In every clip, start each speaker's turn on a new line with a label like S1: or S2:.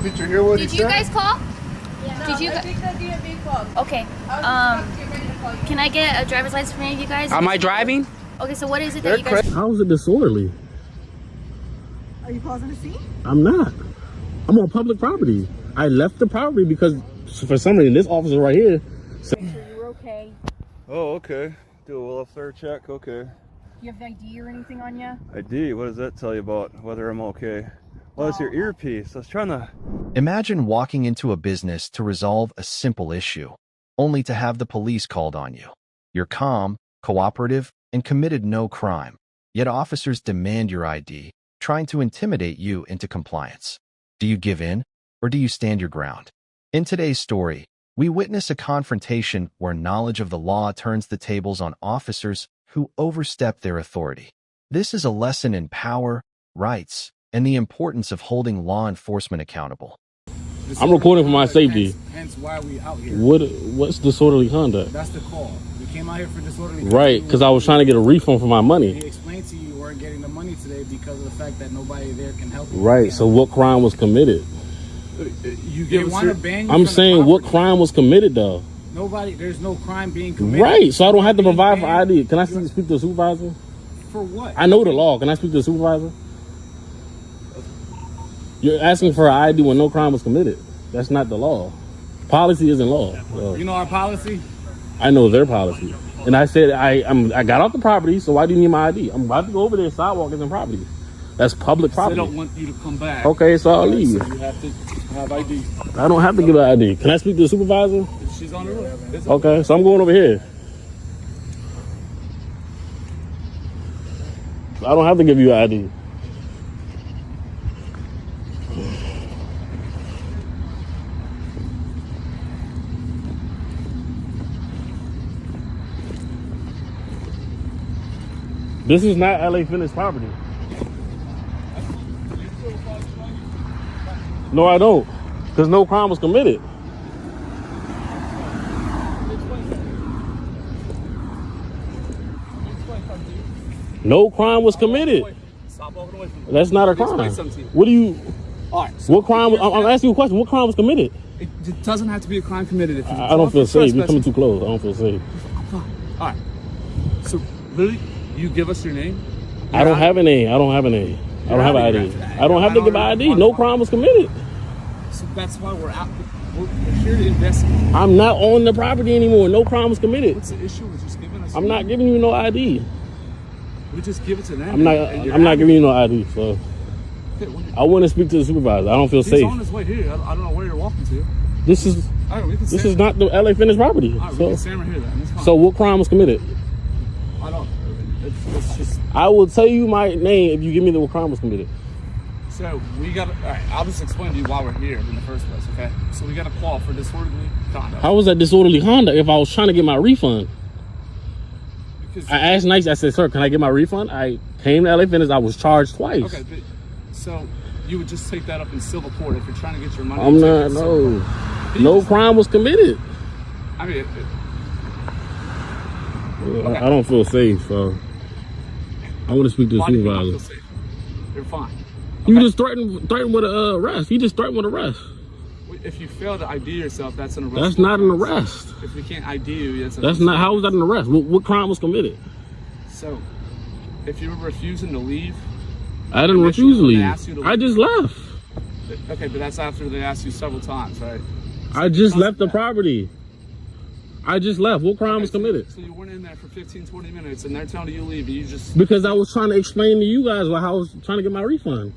S1: Did you hear what he
S2: Did
S1: said?
S2: you guys call?
S3: Yeah.
S2: Did you?
S3: I think the DMV called.
S2: Okay. Can I get a driver's license from you guys?
S4: Am I driving?
S2: Okay, so what is it that you guys?
S5: How is it disorderly?
S3: Are you causing a scene?
S5: I'm not. I'm on public property. I left the property because for some reason this officer right here.
S3: Make sure you're okay.
S1: Oh, okay. Do a welfare check. Okay.
S3: Do you have ID or anything on you?
S1: ID. What does that tell you about whether I'm okay? Well, it's your earpiece. I was trying to.
S6: Imagine walking into a business to resolve a simple issue, only to have the police called on you. You're calm, cooperative, and committed no crime, yet officers demand your ID, trying to intimidate you into compliance. Do you give in, or do you stand your ground? In today's story, we witness a confrontation where knowledge of the law turns the tables on officers who overstep their authority. This is a lesson in power, rights, and the importance of holding law enforcement accountable.
S5: I'm recording for my safety.
S7: Hence why we out here.
S5: What's disorderly conduct?
S7: That's the call. We came out here for disorderly.
S5: Right, because I was trying to get a refund for my money.
S7: He explained to you weren't getting the money today because of the fact that nobody there can help you.
S5: Right. So what crime was committed?
S7: They want to ban you.
S5: I'm
S7: from
S5: saying
S7: the
S5: what
S7: property.
S5: crime was committed though.
S7: Nobody. There's no crime being committed.
S5: Right. So I don't have to
S7: Being
S5: provide for
S7: banned.
S5: ID. Can I speak to the supervisor?
S7: For what?
S5: I know the law. Can I speak to the supervisor? You're asking for an ID when no crime was committed. That's not the law. Policy isn't law. So
S7: You know our policy.
S5: I know their policy. And I said I got off the property, so why do you need my ID? I'm about to go over there. Sidewalk is in property. That's public property.
S7: They don't want you to come back.
S5: Okay, so I'll leave.
S7: So you have to have ID.
S5: I don't have to give an ID. Can I speak to the supervisor?
S7: She's on the roof.
S5: Okay, so I'm going over here. I don't have to give you an ID. This is not LA Fitness property. No, I don't. Because no crime was committed. No crime was committed.
S7: Stop walking away from me.
S5: That's not a
S7: Explain
S5: crime.
S7: something to you.
S5: What do you...
S7: All right. So
S5: What crime... I'm asking you a question. What crime was committed?
S7: it doesn't have to be a crime committed. If you
S5: I don't feel safe. You're coming too close. I don't feel safe.
S7: All right. So literally, you give us your name.
S5: I don't have a name. I don't have a name. I don't have an ID. I don't have to give an ID. No crime was committed.
S7: So that's why we're out. We're here to investigate.
S5: I'm not on the property anymore. No crime was committed.
S7: What's the issue with just giving us?
S5: I'm not giving you no ID.
S7: We just give it to them.
S5: I'm not giving you no ID. So
S7: Okay,
S5: I want to speak to the supervisor. I don't feel
S7: he's
S5: safe.
S7: on his way here. I don't know where you're walking to.
S5: This is
S7: All right, we can
S5: this
S7: stand,
S5: is not the LA Fitness property.
S7: all right, we
S5: So
S7: can stand right here then. It's fine.
S5: so what crime was committed?
S7: I don't. It's just.
S5: I will tell you my name if you give me the what crime was committed.
S7: So we got. All right, I'll just explain to you why we're here in the first place. Okay. So we got a call for disorderly conduct.
S5: How was that disorderly conduct if I was trying to get my refund?
S7: Because
S5: I asked nice. I said, "Sir, can I get my refund?" I came to LA Fitness. I was charged twice.
S7: okay, but, so you would just take that up in civil court if you're trying to get your money.
S5: I'm
S7: you take it
S5: not.
S7: in civil
S5: No,
S7: court.
S5: no crime was committed.
S7: I mean,
S5: I don't feel safe. So I want to speak to the
S7: why do you not feel
S5: supervisor.
S7: safe? You're fine.
S5: You
S7: Okay.
S5: just threatened with a arrest. He just threatened with arrest.
S7: If you fail to ID yourself, that's an arrest.
S5: That's not an arrest.
S7: If we can't ID you,
S5: That's not. How was that an arrest? What crime was committed?
S7: So, if you were refusing to leave,
S5: I didn't
S7: Initially,
S5: refuse to
S7: when they
S5: leave.
S7: asked you to
S5: I
S7: leave.
S5: just left.
S7: okay, but that's after they asked you several times, right?
S5: I just left the property. I just left. What crime was committed?
S7: So you went in there for 15, 20 minutes, and they're telling you to leave, and you just...
S5: Because I was trying to explain to you guys why I was trying to get my refund.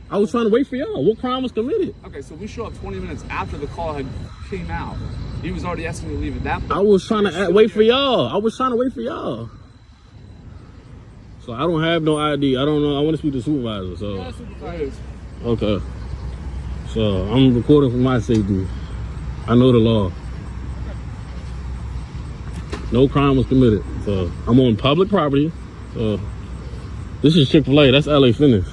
S5: I was trying to wait for y'all. What crime was committed?
S7: Okay, so we show up 20 minutes after the call had came out. He was already asking you to leave at that point.
S5: I was trying to wait for y'all. I was trying to wait for y'all. So I don't have no ID. I don't know. I want to speak to the supervisor. So okay. So I'm recording for my safety. I know the law. No crime was committed. So I'm on public property. So this is Chick-fil-A. That's LA Fitness.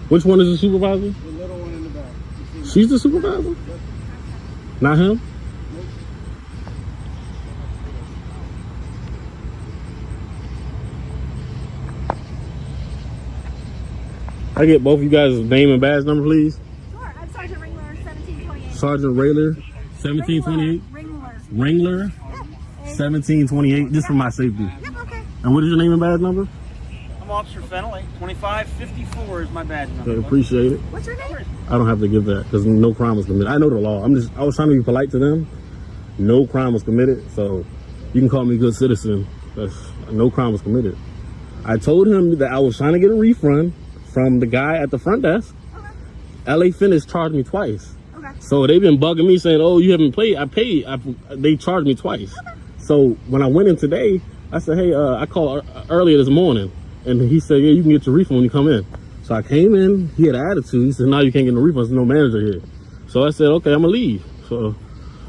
S5: Which one is the supervisor?
S7: The little one in the back.
S5: She's the supervisor? Not him? I get both of you guys' name and badge number, please.
S3: Sure. I'm Sergeant Ringler, 1728.
S5: Sergeant Rayler, 1728.
S3: Ringler.
S5: Wrangler, 1728, just for my safety.
S3: Yep, okay.
S5: And what is your name and badge number?
S4: I'm Officer Fennel, 2554 is my badge number.
S5: Okay, appreciate it.
S3: What's your name?
S5: I don't have to give that because no crime was committed. I know the law. I was trying to be polite to them. No crime was committed, so you can call me a good citizen. No crime was committed. I told him that I was trying to get a refund from the guy at the front desk.
S3: Okay.
S5: LA Fitness charged me twice.
S3: Okay.
S5: So they've been bugging me saying, oh, you haven't paid. I paid. They charged me twice. Okay. So when I went in today, I said, hey, I called earlier this morning. And he said, yeah, you can get your refund when you come in. So I came in. He had an attitude. He said, no, you can't get no refund. There's no manager here. So I said, okay, I'm going to leave. So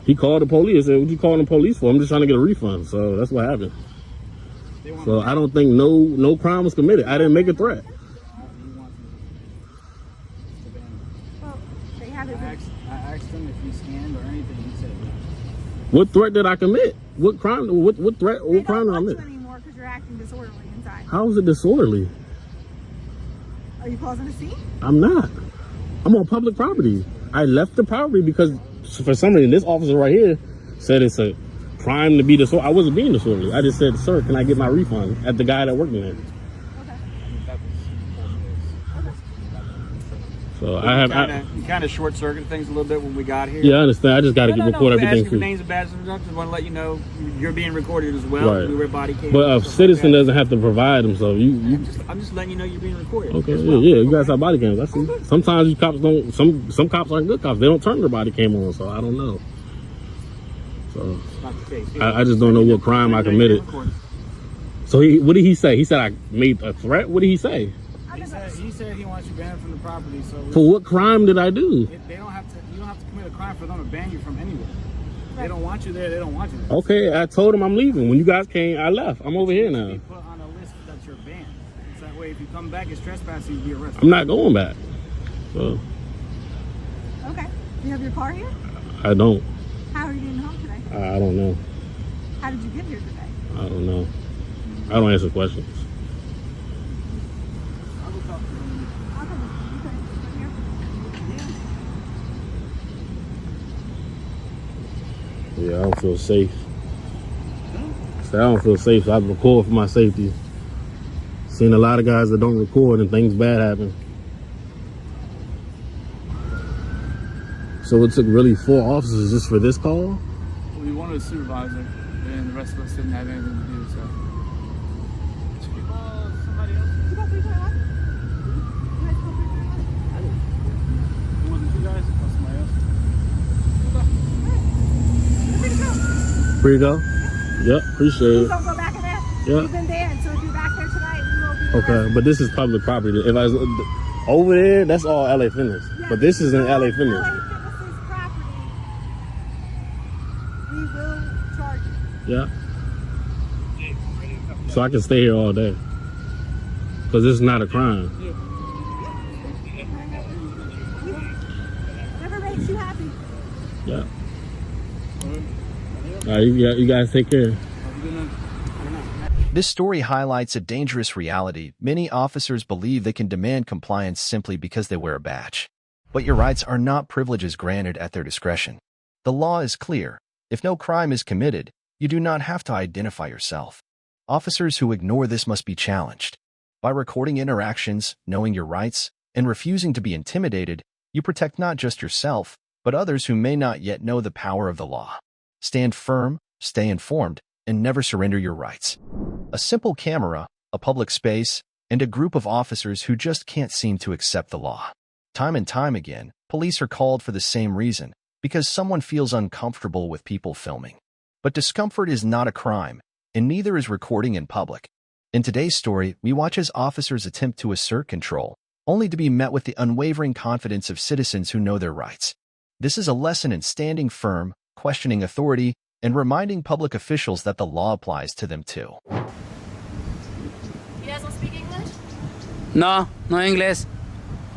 S5: he called the police. I said, what you calling the police for? I'm just trying to get a refund. So that's what happened. So I don't think no crime was committed. I didn't make a threat.
S3: Well, they have his.
S4: I asked him if he scanned or anything. He said no.
S5: What threat did I commit? What crime? What threat?
S3: They
S5: What crime did I
S3: don't want you
S5: commit?
S3: anymore because you're acting disorderly inside.
S5: How is it disorderly?
S3: Are you causing a scene?
S5: I'm not. I'm on public property. I left the property because for some reason this officer right here said it's a crime to be disorderly. I wasn't being disorderly. I just said, sir, can I get my refund at the guy that worked in there?
S3: Okay.
S5: So I have.
S4: You kind of short circuited things a little bit when we got here.
S5: Yeah, I understand. I just got to record everything.
S4: For names and badges and stuff. Just want to let you know you're being recorded as well.
S5: Right.
S4: We wear body cams.
S5: But a
S4: and stuff
S5: citizen
S4: like
S5: doesn't have to provide them. So you
S4: I'm just letting you know you're being recorded.
S5: okay?
S4: as
S5: Yeah,
S4: well.
S5: yeah. You guys have body cams. I see. Sometimes you cops don't. Some cops aren't good cops. They don't turn their body cam on. So I don't know. So
S4: It's not the case.
S5: I just don't know what crime I committed. So what did he say? He said I made a threat. What did he say?
S4: He said he wants you banned from the property. So
S5: For what crime did I do?
S4: they don't have to. You don't have to commit a crime for them to ban you from anywhere. They don't want you there. They don't want you there.
S5: Okay, I told him I'm leaving. When you guys came, I left. I'm over here
S4: Be
S5: now.
S4: put on a list that you're banned. It's that way. If you come back as trespassing, you'll be arrested.
S5: I'm not going back. So
S3: Okay. Do you have your car here?
S5: I don't.
S3: How are you getting home today?
S5: I don't know.
S3: How did you get here today?
S5: I don't know. I don't answer questions.
S3: I'll come with you. Okay.
S5: Yeah, I don't feel safe. So I don't feel safe, so I record for my safety. Seen a lot of guys that don't record and things bad happen. So it took really 4 officers just for this call?
S7: We wanted a supervisor, and the rest of us didn't have anything to do, so.
S4: Should you call somebody else?
S3: You got 321? You guys call 321?
S4: It wasn't you guys. It was somebody else.
S3: You're free to go.
S5: Free to go? Yep, appreciate
S3: Please
S5: it.
S3: don't go back in there.
S5: Yeah.
S3: You've been banned, so if you're back there tonight, we will be
S5: Okay,
S3: arrested.
S5: but this is public property. If I was over there, that's all LA Fitness.
S3: Yeah,
S5: But this isn't LA
S3: LA
S5: Fitness.
S3: Fitness's property. We will charge you.
S5: Yeah. So I can stay here all day. Because this is not a crime.
S3: Whatever makes you happy.
S5: Yeah. All right, you guys take care.
S6: This story highlights a dangerous reality. Many officers believe they can demand compliance simply because they wear a badge. But your rights are not privileges granted at their discretion. The law is clear. If no crime is committed, you do not have to identify yourself. Officers who ignore this must be challenged. By recording interactions, knowing your rights, and refusing to be intimidated, you protect not just yourself, but others who may not yet know the power of the law. Stand firm, stay informed, and never surrender your rights. A simple camera, a public space, and a group of officers who just can't seem to accept the law. Time and time again, police are called for the same reason, because someone feels uncomfortable with people filming. But discomfort is not a crime, and neither is recording in public. In today's story, we watch as officers attempt to assert control, only to be met with the unwavering confidence of citizens who know their rights. This is a lesson in standing firm, questioning authority, and reminding public officials that the law applies to them too.
S2: You guys don't speak English?
S8: No, no English.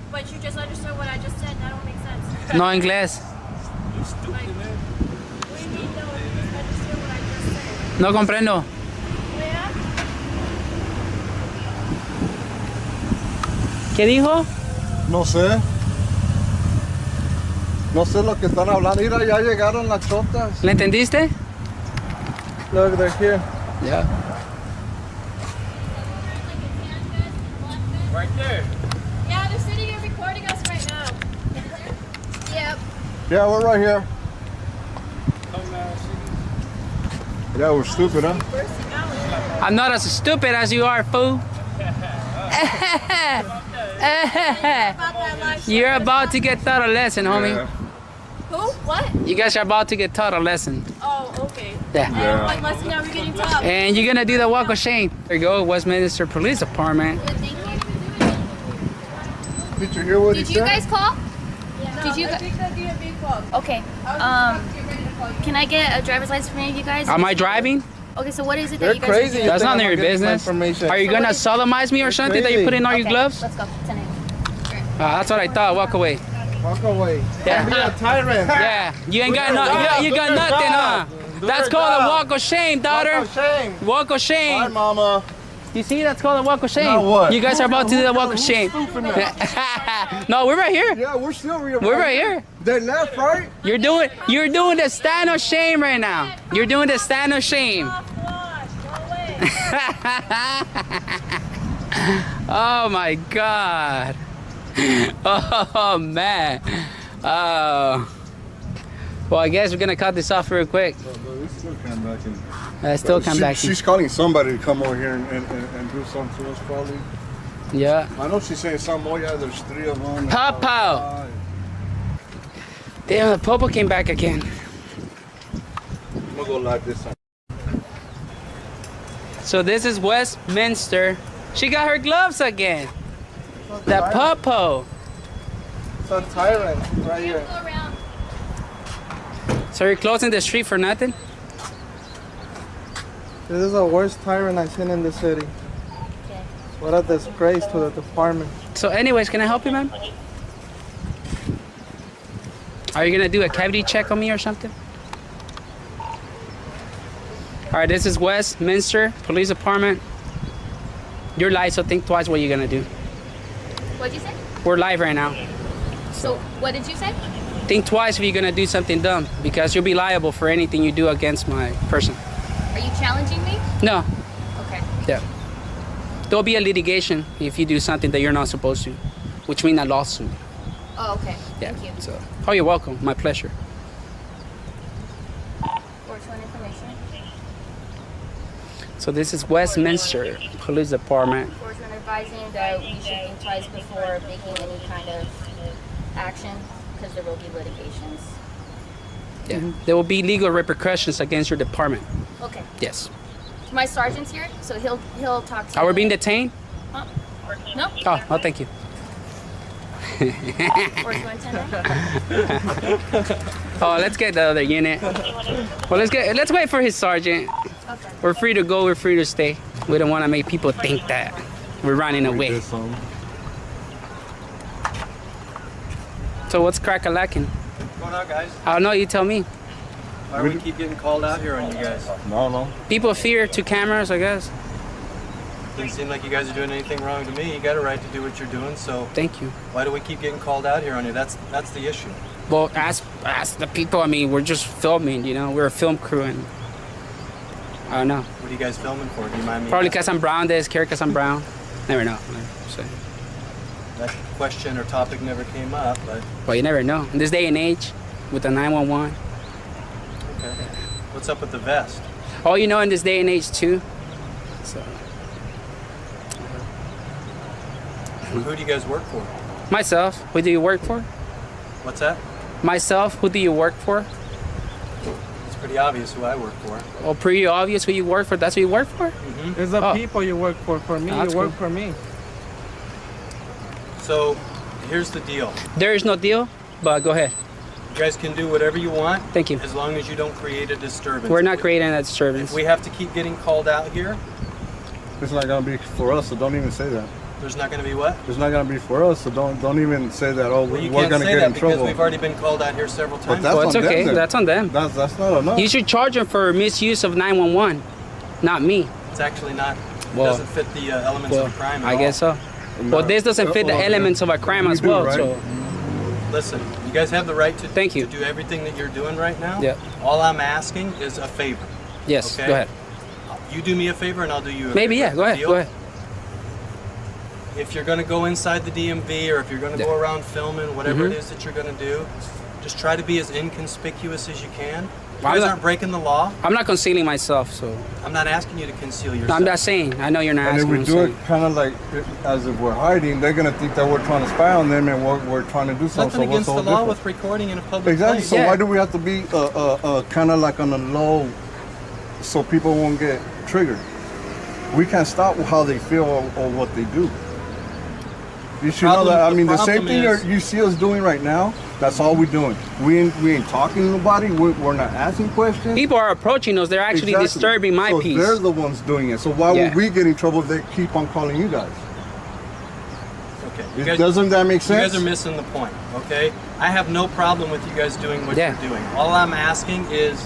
S2: But you just understood what I just said. That don't make sense.
S8: No English.
S2: Like, what do you mean, no? You just understood what I just said.
S8: No comprendo.
S2: Yeah?
S8: ¿Qué dijo?
S9: No sé. No sé lo que están hablando. Mira, ya llegaron las chotas.
S8: ¿Le entendiste?
S9: Look, they're here.
S8: Yeah.
S4: Right there.
S2: Yeah, they're sitting here recording us right now. Yep.
S9: Yeah, we're right here. Yeah, we're stupid, huh?
S8: I'm not as stupid as you are, fool. You're about to get taught a lesson, homie.
S9: Yeah.
S2: Who? What?
S8: You guys are about to get taught a lesson.
S2: Oh, okay.
S8: Yeah.
S2: And what lesson are we getting taught?
S8: And you're gonna do the walk of shame. There you go, Westminster Police Department.
S9: Did you hear what he
S3: Did you
S9: said?
S3: guys call? Did you?
S2: I think the DMV called.
S3: Okay. Can I get a driver's license from any of you guys?
S8: Am I driving?
S3: Okay, so what is it that
S9: They're
S3: you guys
S9: crazy.
S3: are doing?
S8: That's
S9: think
S8: none of
S9: I'm
S8: your
S9: gonna get my
S8: business.
S9: information.
S8: Are you gonna sodomize me or something that you
S9: crazy.
S8: put in all your
S3: Okay,
S8: gloves?
S3: let's go. 10 a.m.
S8: That's what I thought. Walk away.
S9: Walk away.
S8: Yeah.
S9: Don't be a tyrant.
S8: Yeah. You ain't got no. You got nothing, huh? That's called a walk of shame, daughter.
S9: Walk of shame.
S8: Walk of
S9: Bye,
S8: shame.
S9: mama.
S8: You see, that's called a walk of shame.
S9: Now what?
S8: You guys are about to do the walk of shame. No, we're right here.
S9: Yeah, we're still here.
S8: We're right here.
S9: They left, right?
S8: You're doing the stand of shame right now. You're doing the stand of shame. Oh my God. Oh man. Oh. Well, I guess we're gonna cut this off real quick. Still come back.
S9: She's calling somebody to come over here and do something to us, probably.
S8: Yeah.
S9: I know she's saying something. Oh yeah, there's 3 of them.
S8: Popo. Damn, the Popo came back again.
S9: I'm gonna go like this time.
S8: So this is Westminster. She got her gloves again. The Popo.
S9: It's a tyrant right here.
S2: Go around.
S8: So you're closing the street for nothing?
S10: This is the worst tyrant I've seen in the city.
S3: Okay.
S10: What a disgrace to the department.
S8: So anyways, can I help you, man? Are you gonna do a cavity check on me or something? All right, this is Westminster Police Department. You're live, so think twice what you're gonna do.
S3: What'd you say?
S8: We're live right now.
S3: So what did you say?
S8: Think twice if you're gonna do something dumb, because you'll be liable for anything you do against my person.
S3: Are you challenging me?
S8: No,
S3: Okay.
S8: yeah. There'll be a litigation if you do something that you're not supposed to, which means a lawsuit.
S3: Oh, okay.
S8: Yeah.
S3: Thank you.
S8: So, oh, you're welcome. My pleasure.
S3: 421 information.
S8: So this is Westminster Police Department.
S3: 421 advising that we should think twice before making any kind of action because there will be litigations.
S8: Yeah. There will be legal repercussions against your department.
S3: Okay.
S8: Yes.
S3: My sergeant's here, so he'll talk to
S8: Are
S3: you.
S8: we being detained?
S3: Huh? No.
S8: Oh, thank you.
S3: 421
S8: Oh, let's get the other unit. Well, let's wait for his sergeant.
S3: Okay.
S8: We're free to go. We're free to stay. We don't want to make people think that we're running away. So what's crack-a-lacking?
S11: What's going on, guys?
S8: I don't know. You tell me.
S11: Why do we keep getting called out here on you guys?
S9: No.
S8: People fear to cameras, I guess.
S11: Doesn't seem like you guys are doing anything wrong to me. You got a right to do what you're doing, so
S8: Thank you.
S11: why do we keep getting called out here on you? That's the issue.
S8: Well, ask the people. I mean, we're just filming. You know, we're a film crew, and I don't know.
S11: What are you guys filming for? Do you mind me
S8: Probably
S11: asking?
S8: because I'm brown. They scare because I'm brown. Never know. So,
S11: That question or topic never came up, but
S8: well, you never know. In this day and age, with the 911.
S11: okay. What's up with the vest?
S8: Oh, you know, in this day and age too. So,
S11: Who do you guys work for?
S8: myself. Who do you work for?
S11: What's that?
S8: Myself. Who do you work for?
S11: It's pretty obvious who I work for.
S8: Oh, pretty obvious who you work for. That's who you work for.
S10: It's the
S8: Oh.
S10: people you work for. For me,
S8: That's
S10: you work
S8: cool.
S10: for me.
S11: So, here's the deal.
S8: There is no deal, but go ahead.
S11: You guys can do whatever you want.
S8: Thank you.
S11: As long as you don't create a disturbance.
S8: We're not creating that disturbance.
S11: If we have to keep getting called out here,
S9: It's not gonna be for us, so don't even say that.
S11: there's not going to be what?
S9: It's not gonna be for us, so don't even say that. Oh,
S11: Well, you
S9: we're
S11: can't
S9: gonna
S11: say
S9: get
S11: that
S9: in
S11: because
S9: trouble.
S11: we've already been called out here several
S9: But
S11: times.
S9: that's
S8: Well, it's
S9: on them
S8: okay.
S9: then.
S8: That's on them.
S9: That's not enough.
S8: You should charge them for misuse of 911, not me.
S11: It's actually not,
S8: Well,
S11: doesn't fit the elements of the crime at
S8: I
S11: all.
S8: guess so. Well, this doesn't fit the elements of a crime as well.
S11: right?
S8: So
S11: Listen, you guys have the right to,
S8: Thank you.
S11: to do everything that you're doing right now.
S8: Yeah.
S11: All I'm asking is a favor.
S8: yes,
S11: Okay?
S8: go ahead.
S11: You do me a favor and I'll do you a
S8: Maybe
S11: favor.
S8: yeah. Go ahead.
S11: Deal?
S8: Go ahead.
S11: If you're going to go inside the DMV or if you're going to go around filming, whatever
S8: Mm-hmm.
S11: it is that you're going to do, just try to be as inconspicuous as you can. You
S8: I'm
S11: guys
S8: not-
S11: aren't breaking the law.
S8: I'm not concealing myself, so
S11: I'm not asking you to conceal yourself.
S8: I'm not saying. I know you're not
S9: And if
S8: asking.
S9: we
S8: I'm
S9: do
S8: saying.
S9: it kind of like as if we're hiding, they're gonna think that we're trying to spy on them and we're trying to do something.
S11: Nothing
S9: So
S11: against
S9: what's
S11: the
S9: so
S11: law
S9: different?
S11: with recording in a public
S9: Exactly.
S11: place.
S9: So
S8: Yeah.
S9: why do we have to be kind of like on the low, so people won't get triggered? We can't stop how they feel or what they do. You should know that. I mean, the same thing you see us doing right now. That's all we're doing. We ain't talking to nobody. We're not asking questions.
S8: People are approaching us. They're actually
S9: Exactly.
S8: disturbing my
S9: so
S8: peace.
S9: They're the ones doing it. So why
S8: Yeah.
S9: would we get in trouble if they keep on calling you guys?
S11: Okay.
S9: Doesn't that make
S11: You
S9: sense?
S11: guys are missing the point, okay? I have no problem with you guys doing what
S8: Yeah.
S11: you're doing. All I'm asking is,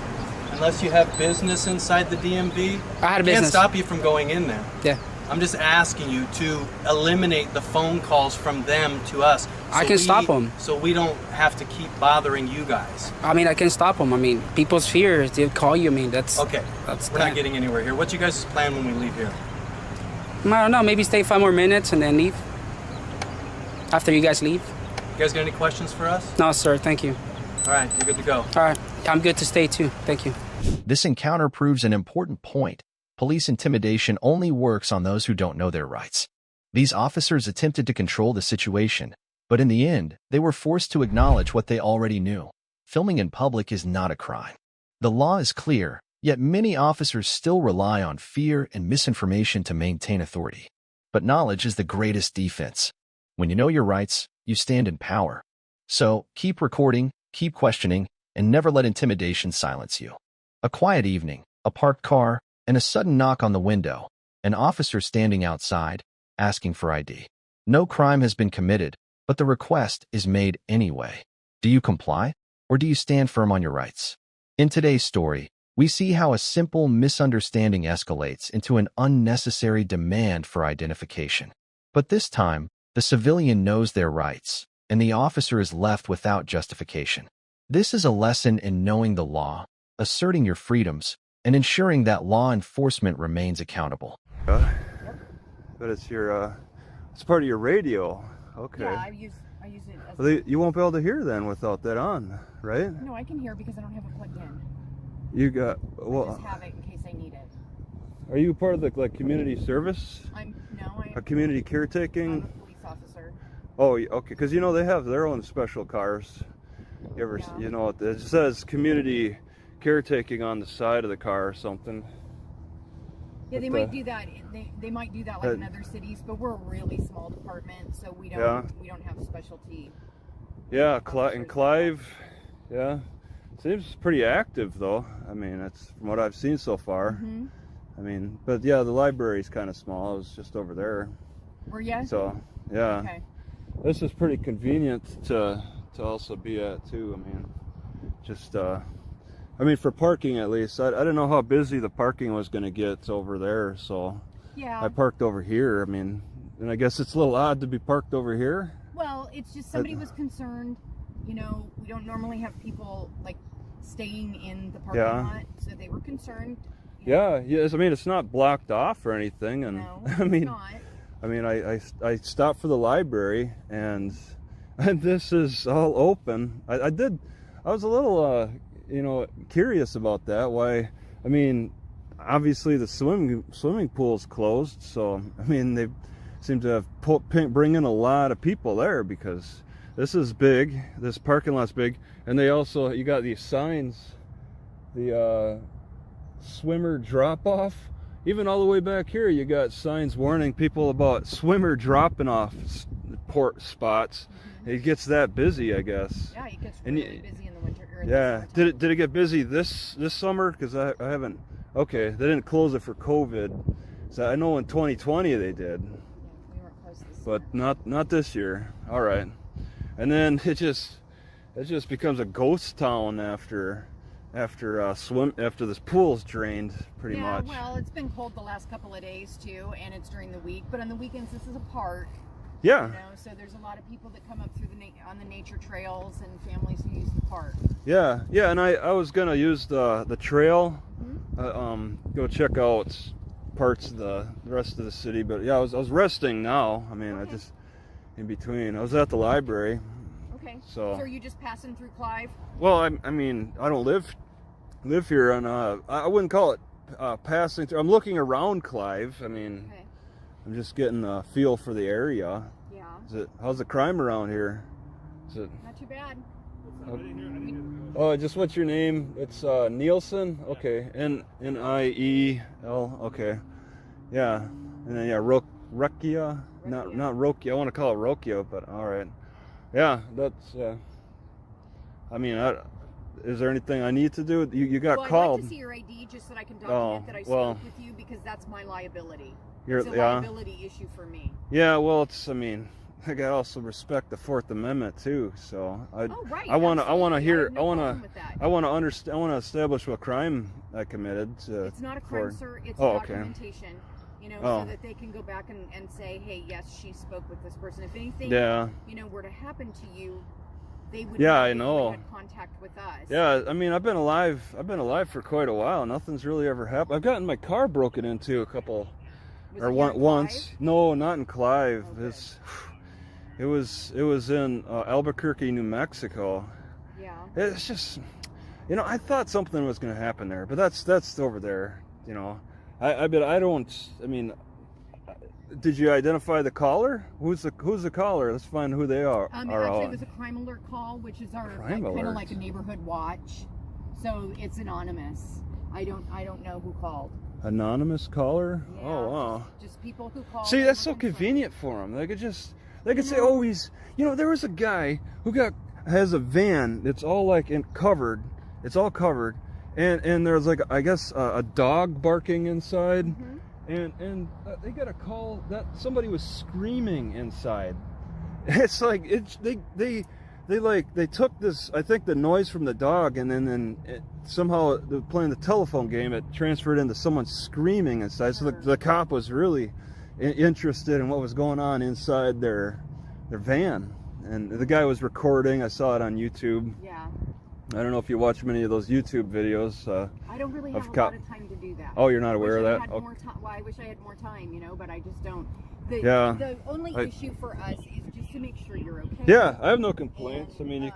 S11: unless you have business inside the DMV,
S8: I had a
S11: can't
S8: business.
S11: stop you from going in there.
S8: Yeah.
S11: I'm just asking you to eliminate the phone calls from them to us.
S8: I can stop 'em.
S11: So we don't have to keep bothering you guys.
S8: I mean, I can stop them. I mean, people's fears. They'll call you. I mean, that's
S11: Okay,
S8: That's
S11: we're not getting anywhere here. What's you guys' plan when we leave here?
S8: I don't know. Maybe stay 5 more minutes and then leave. After you guys leave.
S11: You guys got any questions for us?
S8: No, sir. Thank you.
S11: All right, you're good to go.
S8: All right. I'm good to stay too. Thank you.
S6: This encounter proves an important point. Police intimidation only works on those who don't know their rights. These officers attempted to control the situation, but in the end, they were forced to acknowledge what they already knew. Filming in public is not a crime. The law is clear, yet many officers still rely on fear and misinformation to maintain authority. But knowledge is the greatest defense. When you know your rights, you stand in power. So keep recording, keep questioning, and never let intimidation silence you. A quiet evening, a parked car, and a sudden knock on the window, an officer standing outside, asking for ID. No crime has been committed, but the request is made anyway. Do you comply, or do you stand firm on your rights? In today's story, we see how a simple misunderstanding escalates into an unnecessary demand for identification. But this time, the civilian knows their rights, and the officer is left without justification. This is a lesson in knowing the law, asserting your freedoms, and ensuring that law enforcement remains accountable.
S1: But it's your, it's part of your radio. Okay.
S2: Yeah, I use it as
S1: Well, you won't be able to hear then without that on, right?
S2: No, I can hear because I don't have it plugged in.
S1: You got,
S2: I
S1: well,
S2: just have it in case I need it.
S1: are you part of the like community service?
S2: I'm
S1: A community
S2: I'm
S1: caretaking?
S2: a police officer.
S1: Oh, okay, because you know they have their own special cars. You ever,
S2: Yeah.
S1: you know, it says community caretaking on the side of the car or something.
S2: Yeah, they
S1: But,
S2: might do that. They might do that like in other cities, but we're a really small department, so we don't have specialty.
S1: Yeah, and Clive, yeah, seems pretty active though. I mean, that's from what I've seen so far.
S2: Mm-hmm.
S1: I mean, but yeah, the library's kind of small. I was just over there.
S2: Were you?
S1: So yeah,
S2: Okay.
S1: this is pretty convenient to also be at too. I mean, just I mean for parking at least. I didn't know how busy the parking was going to get over there, so
S2: Yeah.
S1: I parked over here. I mean, and I guess it's a little odd to be parked over here.
S2: Well, it's just somebody was concerned. You know, we don't normally have people like staying in the parking lot, so they were concerned.
S1: Yeah, yes. I mean, it's not blocked off or anything, and
S2: No,
S1: I mean,
S2: it's not.
S1: I mean, I stopped for the library, and this is all open. I was a little, you know, curious about that. Why? I mean, obviously the swimming pool's closed, so I mean they seem to have bring in a lot of people there because this is big. This parking lot's big, and they also you got these signs, the swimmer drop off. Even all the way back here, you got signs warning people about swimmer dropping off port spots. It gets that busy, I guess.
S2: Yeah, it gets really busy in the winter. Or in
S1: Yeah.
S2: the summertime.
S1: Did it get busy this summer? Because I haven't. Okay, they didn't close it for COVID. So I know in 2020 they did.
S2: Yeah, we weren't close this
S1: But
S2: summer.
S1: not this year. All right. And then it just becomes a ghost town after this pool's drained pretty much.
S2: Yeah, well, it's been cold the last couple of days too, and it's during the week. But on the weekends, this is a park,
S1: Yeah.
S2: You know, so there's a lot of people that come up through on the nature trails and families who use the park.
S1: Yeah, yeah, and I was gonna use the trail, go check out parts of the rest of the city, but yeah, I was resting now. I mean,
S2: Okay.
S1: I just in between. I was at the library.
S2: Okay.
S1: So
S2: are you just passing through Clive?
S1: well, I mean, I don't live here, and I wouldn't call it passing through. I'm looking around Clive. I mean,
S2: Okay.
S1: I'm just getting a feel for the area.
S2: Yeah.
S1: How's the crime around here? Is it?
S2: Not too bad.
S1: Just what's your name? It's Nielsen. Okay, Niel. Okay, yeah, and then yeah, Rokia. Not Rokia. I want to call it Rokia, but all right. Yeah, that's. I mean, is there anything I need to do? You got
S2: I'd
S1: called.
S2: like to see your ID just so that I can document that I spoke with you, because that's my liability. It's a liability issue for me.
S1: Yeah, well, it's. I mean, I got to also respect the Fourth Amendment too. So
S2: right.
S1: I want to hear.
S2: I want to
S1: understand. I want to establish what crime I committed.
S2: It's not a crime, sir. It's documentation. You know, so that they can go back and say, hey, yes, she spoke with this person. If anything, you know, were to happen to you, they would.
S1: Yeah, I know.
S2: Had contact with us.
S1: Yeah, I mean, I've been alive for quite a while. Nothing's really ever happened. I've gotten my car broken into a couple, once. No, not in Clive.
S2: Okay.
S1: It was in Albuquerque, New Mexico.
S2: Yeah.
S1: It's just, you know, I thought something was going to happen there, but that's over there. You know, I mean, did you identify the caller? Who's the caller? Let's find who they are.
S2: Actually, it was a crime alert call, which is our kind of like a neighborhood watch. So it's anonymous. I don't know who called.
S1: Anonymous caller?
S2: Yeah,
S1: oh wow.
S2: Just people who call.
S1: See, that's so convenient for them. They could say, oh, he's. You know, there was a guy who has a van that's all like covered. It's all covered, and there's like, I guess, a dog barking inside.
S2: Mm-hmm.
S1: And they got a call that somebody was screaming inside. It's like they took this, I think, the noise from the dog, and then somehow playing the telephone game, it transferred into someone screaming inside. So the cop was really interested in what was going on inside their van, and the guy was recording. I saw it on YouTube.
S2: Yeah.
S1: I don't know if you watch many of those YouTube videos.
S2: I don't really have a lot of time to do that.
S1: Oh, you're not aware of that?
S2: Well, I wish I had more time, you know, but I just don't.
S1: The
S2: only issue for us is just to make sure you're okay.
S1: Yeah, I have no complaints. I mean,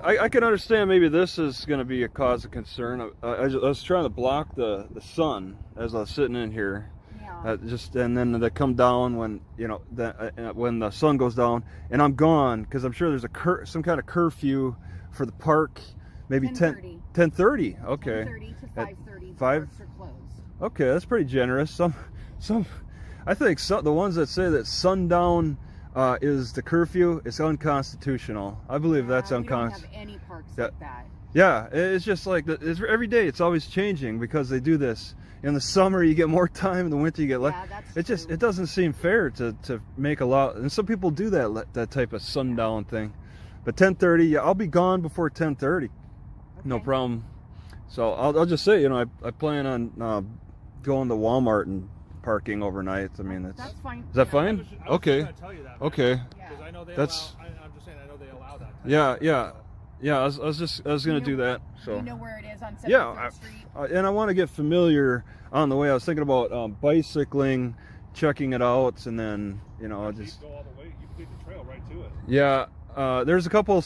S1: I can understand maybe this is going to be a cause of concern. I was trying to block the sun as I was sitting in here.
S2: Yeah.
S1: And then they come down when when the sun goes down, and I'm gone because I'm sure there's some kind of curfew for the park, maybe 10:30. Okay.
S2: 10:30 to 5:30.
S1: Five.
S2: Parks are closed.
S1: Okay, that's pretty generous. Some. I think the ones that say that sundown is the curfew is unconstitutional. I believe that's unconstitutional.
S2: We don't have any parks like that.
S1: Yeah, it's just like every day. It's always changing because they do this. In the summer, you get more time. In the winter, you get less.
S2: Yeah, that's true.
S1: It doesn't seem fair to make a lot. And some people do that type of sundown thing. But 10:30, yeah, I'll be gone before 10:30. Okay. No problem. So I'll just say, I plan on going to Walmart and parking overnight. I mean,
S2: that's fine.
S1: Is that fine? Okay.
S4: Tell you that,
S1: okay.
S4: Because I know they
S1: I'm
S4: just saying, I know they allow that.
S1: Yeah. I was gonna do that. So.
S2: You know where it is on 73rd Street.
S1: And I want to get familiar on the way. I was thinking about bicycling, checking it out, and then just
S4: go all the way. You can take the trail right to it.
S1: Yeah. There's a couple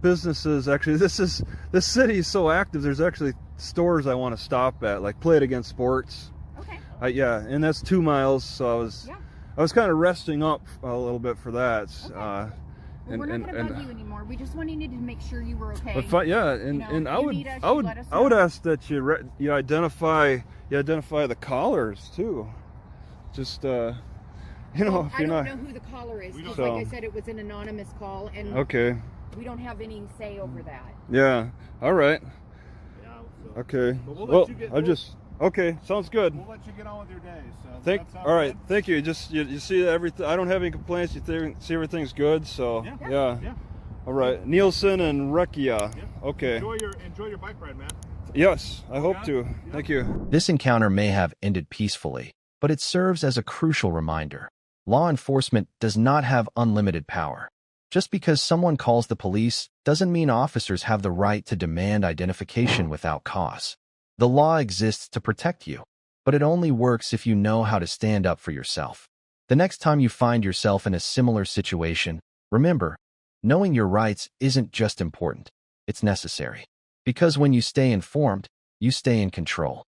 S1: businesses. Actually, this city is so active. There's actually stores I want to stop at, like Play It Again Sports.
S2: Okay.
S1: Yeah, and that's 2 miles. So I was kind of resting up a little bit for that.
S2: Okay. Well, we're not going to bug you anymore. We just wanted to make sure you were okay.
S1: But I would ask that you identify the callers too. Just if you're not.
S2: I don't know who the caller is. Because like I said, it was an anonymous call, and we don't have any say over that.
S1: Yeah. All right.
S4: Yeah, so.
S1: Okay.
S4: Well,
S1: okay. Sounds good.
S4: We'll let you get on with your day. So
S1: all right. Good? Thank you. You see everything. I don't have any complaints. You see everything's good. So yeah. All right. Nielsen and Rekia.
S4: Yeah.
S1: Okay.
S4: Enjoy your bike ride, man.
S1: Yes, I hope to. Thank you.
S6: This encounter may have ended peacefully, but it serves as a crucial reminder. Law enforcement does not have unlimited power. Just because someone calls the police doesn't mean officers have the right to demand identification without cause. The law exists to protect you, but it only works if you know how to stand up for yourself. The next time you find yourself in a similar situation, remember, knowing your rights isn't just important, it's necessary. Because when you stay informed, you stay in control.